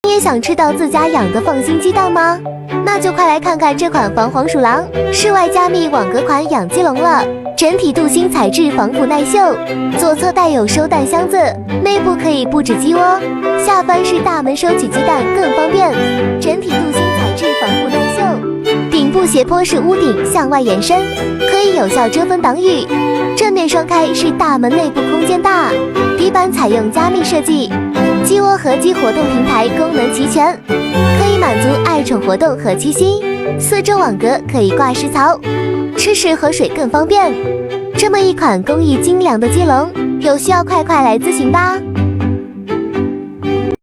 你也想吃到自家养的放心鸡蛋吗？那就快来看看这款防黄鼠狼室外加密网格款养鸡笼了。整体镀锌材质，防腐耐锈，左侧带有收蛋箱子，内部可以布置鸡窝，下方是大门收取鸡蛋更方便。整体镀锌材质，防腐耐锈，顶部斜坡是屋顶向外延伸，可以有效遮风挡雨。正面双开是大门，内部空间大，底板采用加密设计，鸡窝和鸡活动平台功能齐全，可以满足爱宠活动和栖息。四周网格可以挂食槽，吃食和水更方便。这么一款工艺精良的鸡笼，有需要快来咨询吧。